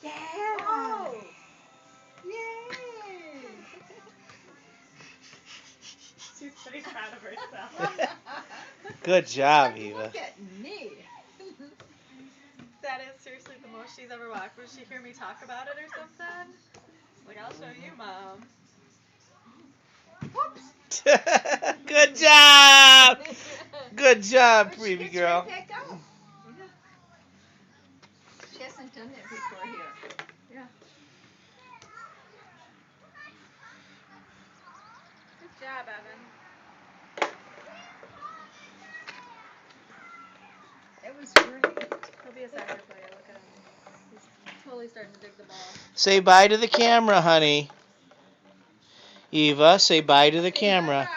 Yeah. Oh. Yay. She's pretty proud of herself. Good job, Eva. Look at me. That is seriously the most she's ever walked. Would she hear me talk about it or something? Like, I'll show you, Mom. Whoops. Good job. Good job, But Previe it's girl. right back up. Yeah. She hasn't done that before here. Yeah. Good job, Evan. That was great. He'll be a soccer player. Look at him. He's totally starting to dig the ball. Say bye to the camera, honey. Eva, say bye to the camera.